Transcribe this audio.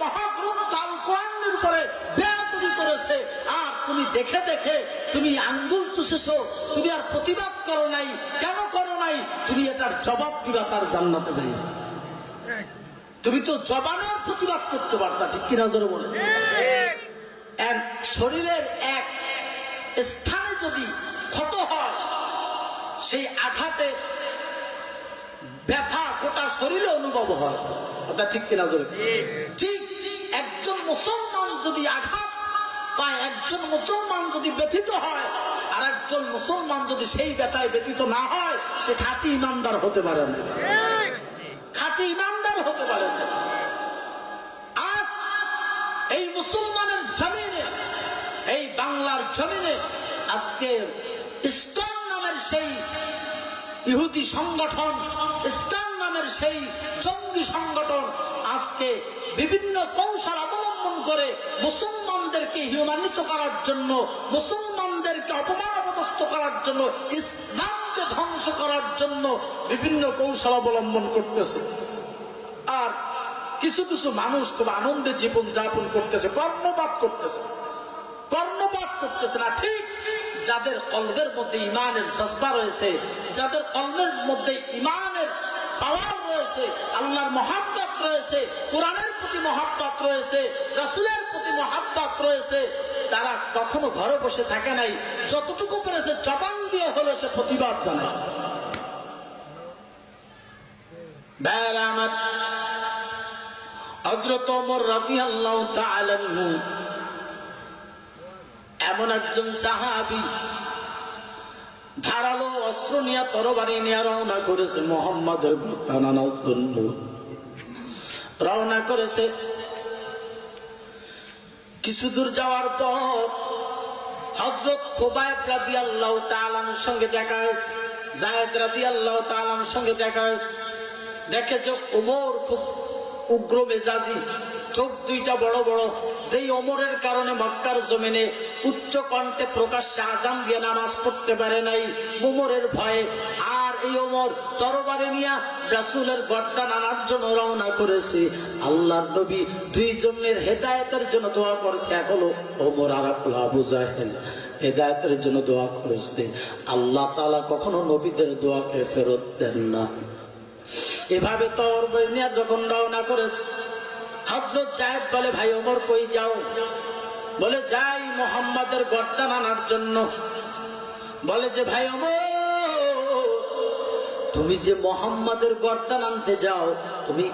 মহাগ্রন্থ আল কোরআনের উপরে বেয়াদবি করেছে, আর তুমি দেখে দেখে তুমি আঙ্গুল চুষেছো, তুমি আর প্রতিবাদ করো নাই। কেন করো নাই? তুমি এটার জবাব দিবা তার জান্নাতে যাই। তুমি তো জবানের প্রতিবাদ করতে পারতা, ঠিক কিনা জোরে বলে? শরীরের এক স্থানে যদি ক্ষত হয়, সেই আঘাতে ব্যথা গোটা শরীরে অনুভব হয়, ওটা ঠিক কিনা জোরে? ঠিক একজন মুসলমান যদি আঘাত পায়, একজন মুসলমান যদি ব্যথিত হয়, আর একজন মুসলমান যদি সেই ব্যথায় ব্যথিত না হয়, সে খাঁটি ইমানদার হতে পারে না, খাঁটি ইমানদার হতে পারে না। আজ এই মুসলমানের জমিনে, এই বাংলার জমিনে আজকে ইসলাম নামের সেই ইহুদি সংগঠন, ইসলাম নামের সেই জঙ্গি সংগঠন আজকে বিভিন্ন কৌশল অবলম্বন করে মুসলমানদেরকে হিমান্বিত করার জন্য, মুসলমানদেরকে অপমান অপদস্থ করার জন্য, ইসলামকে ধ্বংস করার জন্য বিভিন্ন কৌশল অবলম্বন করতেছে। আর কিছু কিছু মানুষ খুব আনন্দে জীবন যাপন করতেছে, কর্মপাত করতেছে, কর্ণপাত করতেছে না। ঠিক যাদের কলবের মধ্যে ইমানের জজবা রয়েছে, যাদের কলবের মধ্যে ইমানের পাওয়ার রয়েছে, আল্লাহর মহাব্বত রয়েছে, কোরআনের প্রতি মহাব্বত রয়েছে, রাসূলের প্রতি মহাব্বত রয়েছে, তারা কখনো ঘরে বসে থাকে নাই। যতটুকু পেরেছে জবান দিয়ে হলো সে প্রতিবাদ জানায়। হযরত ওমর রাদিয়াল্লাহু তাআলা আনহু এমন একজন সাহাবী, ধারালো অস্ত্র নিয়ে তরবারি নিয়ে রওনা করেছে মুহাম্মাদের ঘটনার জন্য। রওনা করেছে, কিছু দূর যাওয়ার পর হযরত খুবাইব রাদিয়াল্লাহু তাআলার সঙ্গে দেখা হয়েছে, যায়েদ রাদিয়াল্লাহু তাআলার সঙ্গে দেখা হয়েছে। দেখে যে ওমর খুব উগ্র মেজাজি, চোখ দুইটা বড় বড়, যেই ওমরের কারণে মক্কার জমিনে উচ্চ কণ্ঠে প্রকাশ্যে আযান দিয়ে নামাজ পড়তে পারে নাই ওমরের ভয়ে। আর এই ওমর তরবারি নিয়ে রাসূলের গর্দান আনার জন্য রওনা করেছে। আল্লাহর নবী দুইজনের হেদায়েতের জন্য দোয়া করেছে, এক হলো ওমর আর এক হলো আবু জাহেল, হেদায়েতের জন্য দোয়া করেছে। আল্লাহ তাআলা কখনো নবীদের দোয়াকে ফেরত দেন না। এভাবে তরবারি নিয়ে যখন রওনা করেছে, হযরত যায়েদ বলে, ভাই ওমর কই যাও? বলে, যাই মুহাম্মাদের গর্দান আনার জন্য। বলে যে, ভাই ওমর, তুমি যে মুহাম্মাদের গর্দান আনতে যাও, তুমি